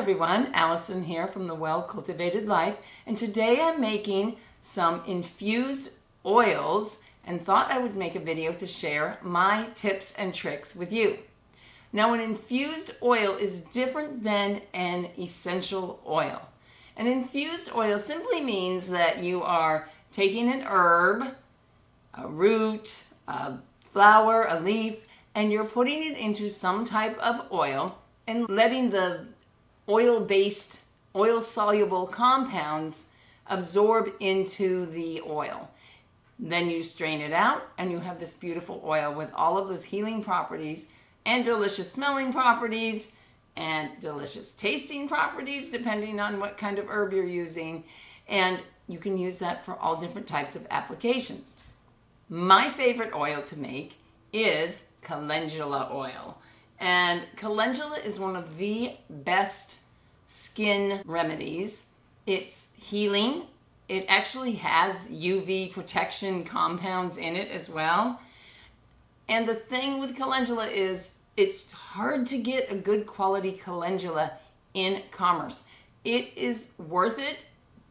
everyone, Allison here from The Well Cultivated Life, and today I'm making some infused oils and thought I would make a video to share my tips and tricks with you. Now, an infused oil is different than an essential oil. An infused oil simply means that you are taking an herb, a root, a flower, a leaf, and you're putting it into some type of oil and letting the oil-based, oil-soluble compounds absorb into the oil. Then you strain it out and you have this beautiful oil with all of those healing properties and delicious smelling properties and delicious tasting properties depending on what kind of herb you're using. And you can use that for all different types of applications. My favorite oil to make is calendula oil. And calendula is one of the best skin remedies. It's healing. It actually has UV protection compounds in it as well. And the thing with calendula is it's hard to get a good quality calendula in commerce. It is worth it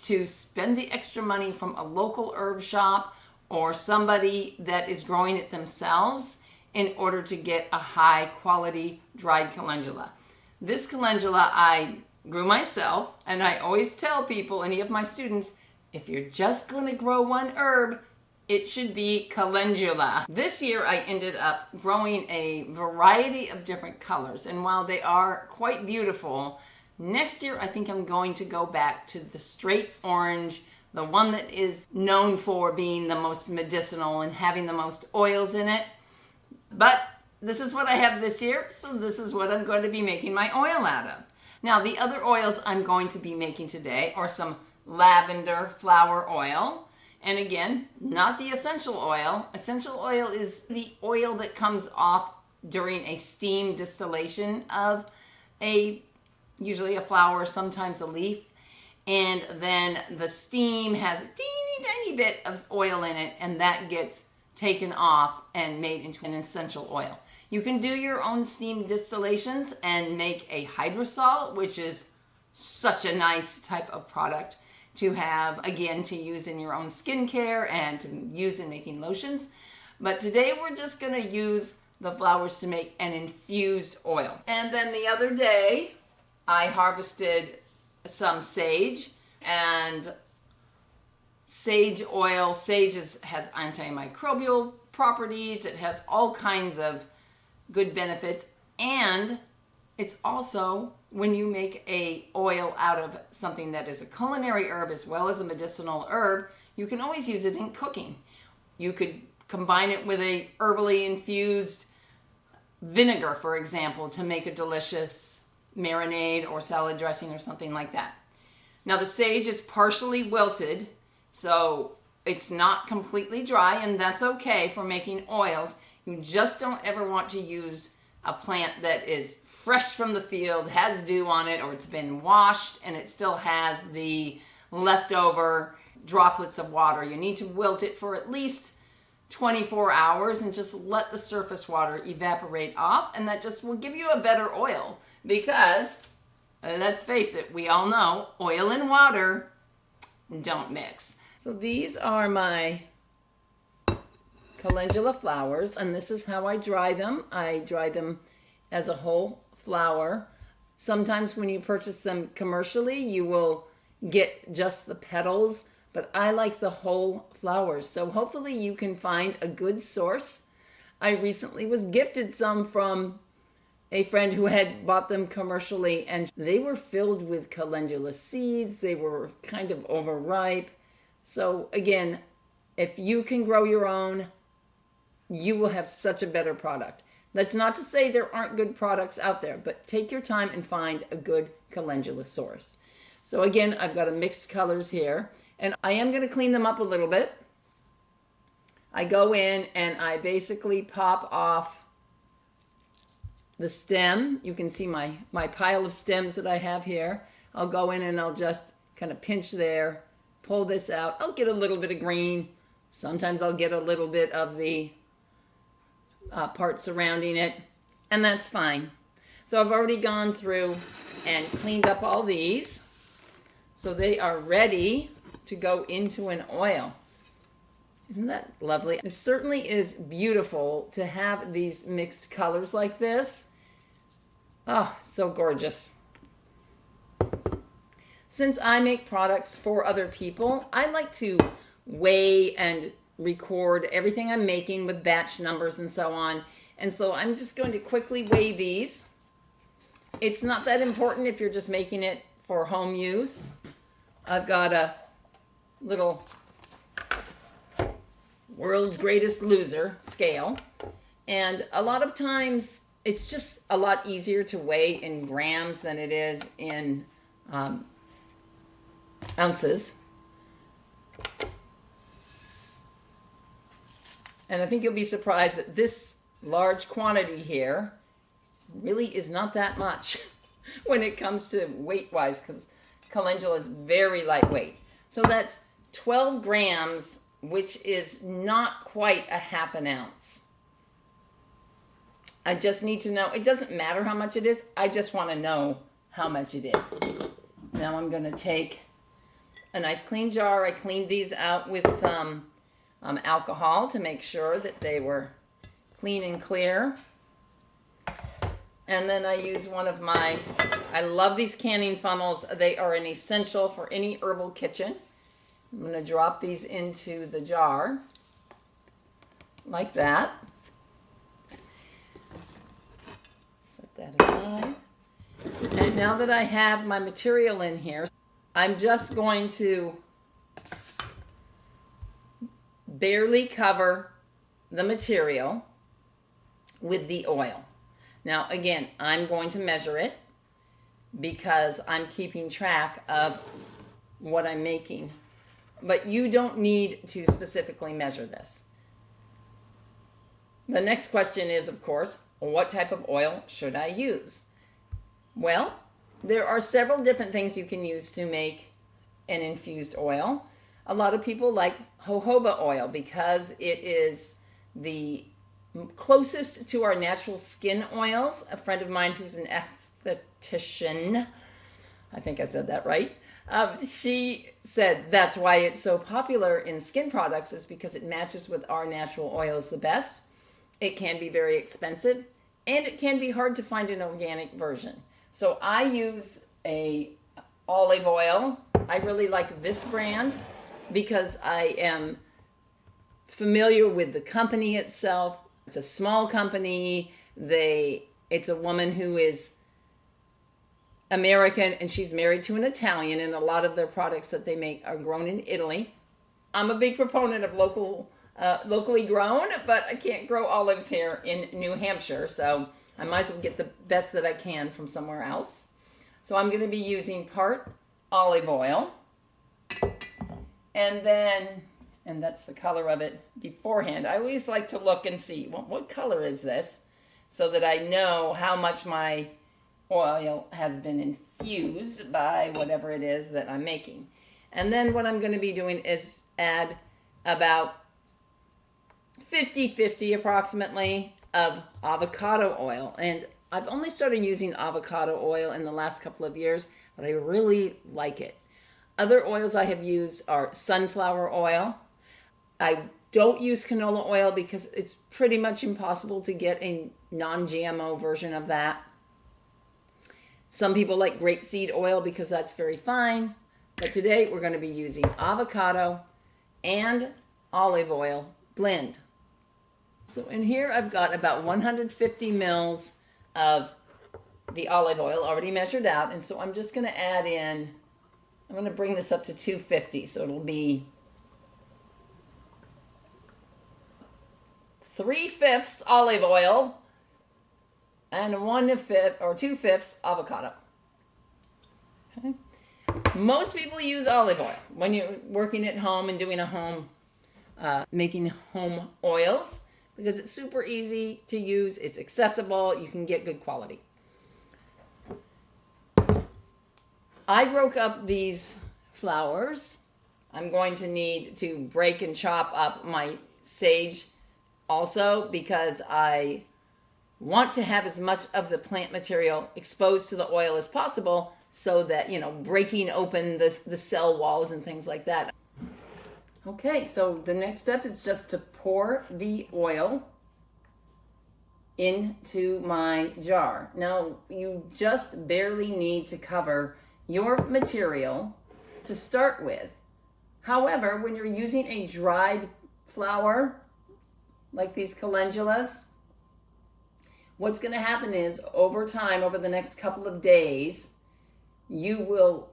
to spend the extra money from a local herb shop or somebody that is growing it themselves in order to get a high quality dried calendula. This calendula I grew myself, and I always tell people, any of my students, if you're just going to grow one herb, it should be calendula. This year I ended up growing a variety of different colors, and while they are quite beautiful, next year I think I'm going to go back to the straight orange, the one that is known for being the most medicinal and having the most oils in it. But this is what I have this year, so this is what I'm going to be making my oil out of. Now, the other oils I'm going to be making today are some lavender flower oil. And again, not the essential oil. Essential oil is the oil that comes off during a steam distillation of usually a flower, sometimes a leaf. And then the steam has a teeny tiny bit of oil in it, and that gets taken off and made into an essential oil. You can do your own steam distillations and make a hydrosol, which is such a nice type of product to have, again, to use in your own skincare and to use in making lotions. But today we're just gonna use the flowers to make an infused oil. And then the other day, I harvested some sage, and sage oil, has antimicrobial properties, it has all kinds of good benefits, and it's also, when you make a oil out of something that is a culinary herb as well as a medicinal herb, you can always use it in cooking. You could combine it with a herbally infused vinegar, for example, to make a delicious marinade or salad dressing or something like that. Now, the sage is partially wilted, so it's not completely dry, and that's okay for making oils. You just don't ever want to use a plant that is fresh from the field, has dew on it, or it's been washed and it still has the leftover droplets of water. You need to wilt it for at least 24 hours and just let the surface water evaporate off, and that just will give you a better oil because, let's face it, we all know oil and water don't mix. So these are my calendula flowers, and this is how I dry them. I dry them as a whole flower. Sometimes when you purchase them commercially, you will get just the petals, but I like the whole flowers. So hopefully you can find a good source. I recently was gifted some from a friend who had bought them commercially, and they were filled with calendula seeds. They were kind of overripe. So again, if you can grow your own, you will have such a better product. That's not to say there aren't good products out there, but take your time and find a good calendula source. So again, I've got a mixed colors here, and I am going to clean them up a little bit. I go in and I basically pop off the stem. You can see my pile of stems that I have here. I'll go in and I'll just kind of pinch there, pull this out. I'll get a little bit of green. Sometimes I'll get a little bit of the part surrounding it, and that's fine. So I've already gone through and cleaned up all these. So they are ready to go into an oil. Isn't that lovely? It certainly is beautiful to have these mixed colors like this. Oh, so gorgeous. Since I make products for other people, I like to weigh and record everything I'm making with batch numbers and so on. And so I'm just going to quickly weigh these. It's not that important if you're just making it for home use. I've got a little world's greatest loser scale. And a lot of times it's just a lot easier to weigh in grams than it is in ounces. And I think you'll be surprised that this large quantity here really is not that much when it comes to weight-wise, because calendula is very lightweight. So that's 12 grams, which is not quite a half an ounce. I just need to know. It doesn't matter how much it is. I just want to know how much it is. Now I'm going to take a nice clean jar. I cleaned these out with some alcohol to make sure that they were clean and clear. And then I use one of my, I love these canning funnels. They are an essential for any herbal kitchen. I'm going to drop these into the jar like that. Set that aside. And now that I have my material in here, I'm just going to barely cover the material with the oil. Now, again, I'm going to measure it because I'm keeping track of what I'm making. But you don't need to specifically measure this. The next question is, of course, what type of oil should I use? Well, there are several different things you can use to make an infused oil. A lot of people like jojoba oil because it is the closest to our natural skin oils. A friend of mine who's an esthetician, I think I said that right, she said that's why it's so popular in skin products, is because it matches with our natural oils the best. It can be very expensive, and it can be hard to find an organic version. So I use a olive oil. I really like this brand because I am familiar with the company itself. It's a small company. It's a woman who is American, and she's married to an Italian, and a lot of their products that they make are grown in Italy. I'm a big proponent of locally grown, but I can't grow olives here in New Hampshire, so I might as well get the best that I can from somewhere else. So I'm going to be using part olive oil, and that's the color of it beforehand. I always like to look and see, well, what color is this, so that I know how much my oil has been infused by whatever it is that I'm making. And then what I'm going to be doing is add about 50-50 approximately of avocado oil. And I've only started using avocado oil in the last couple of years, but I really like it. Other oils I have used are sunflower oil. I don't use canola oil because it's pretty much impossible to get a non-GMO version of that. Some people like grapeseed oil because that's very fine. But today we're going to be using avocado and olive oil blend. So in here I've got about 150 mils of the olive oil already measured out. And so I'm just going to add in, I'm going to bring this up to 250. So it'll be 3/5 olive oil and 1/5 or 2/5 avocado. Okay. Most people use olive oil when you're working at home and doing a home, making home oils, because it's super easy to use, it's accessible, you can get good quality. I broke up these flowers. I'm going to need to break and chop up my sage also, because I want to have as much of the plant material exposed to the oil as possible so that, breaking open the cell walls and things like that. Okay, so the next step is just to pour the oil into my jar. Now, you just barely need to cover your material to start with. However, when you're using a dried flower, like these calendulas, what's going to happen is over time, over the next couple of days, you will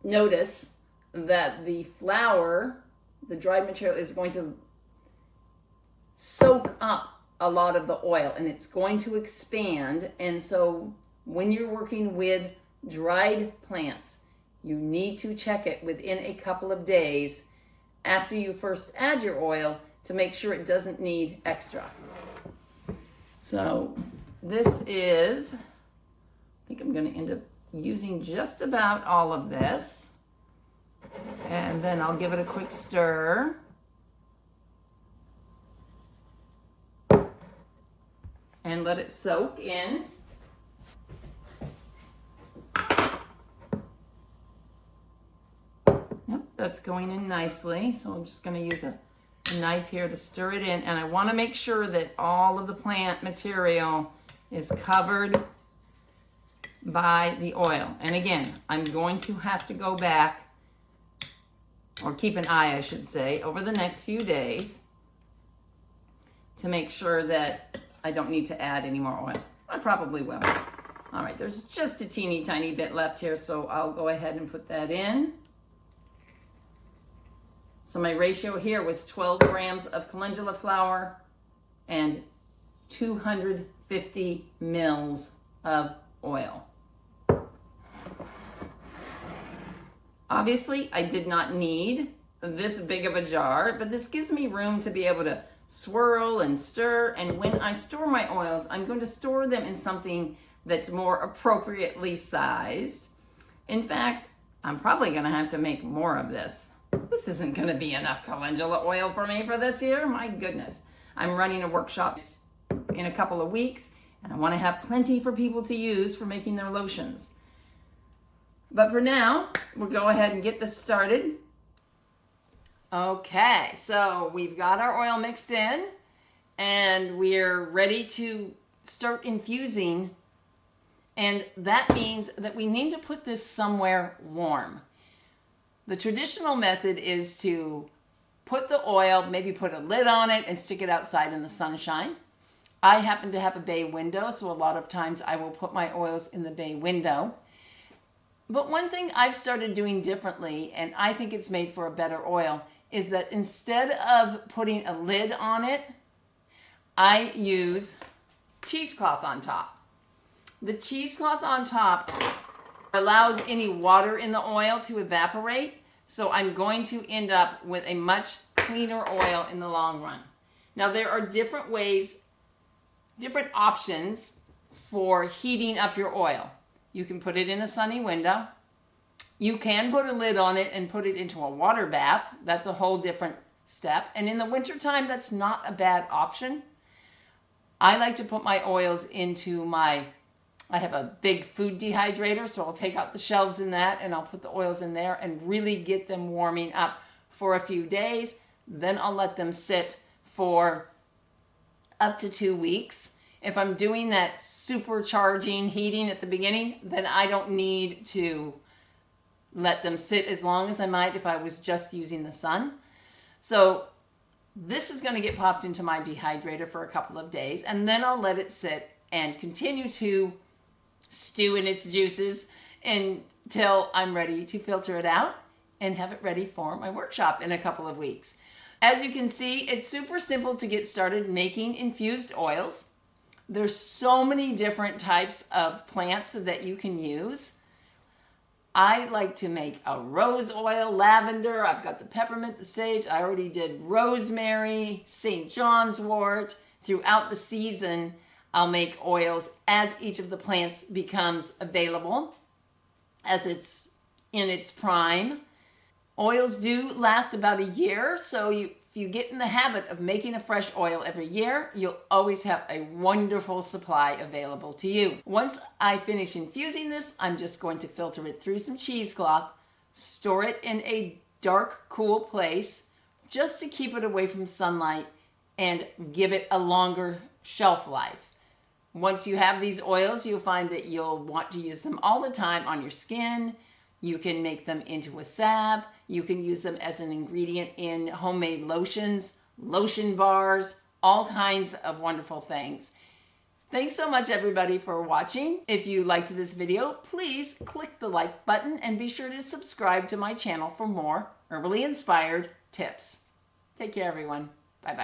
notice that the flower, the dried material, is going to soak up a lot of the oil and it's going to expand. And so when you're working with dried plants, you need to check it within a couple of days after you first add your oil to make sure it doesn't need extra. So this is, I think I'm going to end up using just about all of this. And then I'll give it a quick stir. And let it soak in. Yep, that's going in nicely. So I'm just going to use a knife here to stir it in. And I want to make sure that all of the plant material is covered by the oil. And again, I'm going to have to go back, or keep an eye, I should say, over the next few days to make sure that I don't need to add any more oil. I probably will. All right, there's just a teeny tiny bit left here, so I'll go ahead and put that in. So my ratio here was 12 grams of calendula flower and 250 mils of oil. Obviously, I did not need this big of a jar, but this gives me room to be able to swirl and stir. And when I store my oils, I'm going to store them in something that's more appropriately sized. In fact, I'm probably going to have to make more of this. This isn't going to be enough calendula oil for me for this year. My goodness. I'm running a workshop in a couple of weeks, and I want to have plenty for people to use for making their lotions. But for now, we'll go ahead and get this started. Okay, so we've got our oil mixed in and we're ready to start infusing. And that means that we need to put this somewhere warm. The traditional method is to put the oil, maybe put a lid on it and stick it outside in the sunshine. I happen to have a bay window, so a lot of times I will put my oils in the bay window. But one thing I've started doing differently, and I think it's made for a better oil, is that instead of putting a lid on it, I use cheesecloth on top. The cheesecloth on top allows any water in the oil to evaporate, so I'm going to end up with a much cleaner oil in the long run. Now there are different ways, different options for heating up your oil. You can put it in a sunny window. You can put a lid on it and put it into a water bath. That's a whole different step. And in the wintertime, that's not a bad option. I like to put my oils into I have a big food dehydrator, so I'll take out the shelves in that and I'll put the oils in there and really get them warming up for a few days. Then I'll let them sit for up to 2 weeks. If I'm doing that supercharging heating at the beginning, then I don't need to let them sit as long as I might if I was just using the sun. So this is going to get popped into my dehydrator for a couple of days, and then I'll let it sit and continue to stew in its juices until I'm ready to filter it out and have it ready for my workshop in a couple of weeks. As you can see, it's super simple to get started making infused oils. There's so many different types of plants that you can use. I like to make a rose oil, lavender. I've got the peppermint, the sage. I already did rosemary, St. John's wort. Throughout the season, I'll make oils as each of the plants becomes available, as it's in its prime. Oils do last about a year, so If you get in the habit of making a fresh oil every year, you'll always have a wonderful supply available to you. Once I finish infusing this, I'm just going to filter it through some cheesecloth, store it in a dark, cool place, just to keep it away from sunlight and give it a longer shelf life. Once you have these oils, you'll find that you'll want to use them all the time on your skin. You can make them into a salve. You can use them as an ingredient in homemade lotions, lotion bars, all kinds of wonderful things. Thanks so much, everybody, for watching. If you liked this video, please click the like button and be sure to subscribe to my channel for more herbally inspired tips. Take care, everyone. Bye-bye.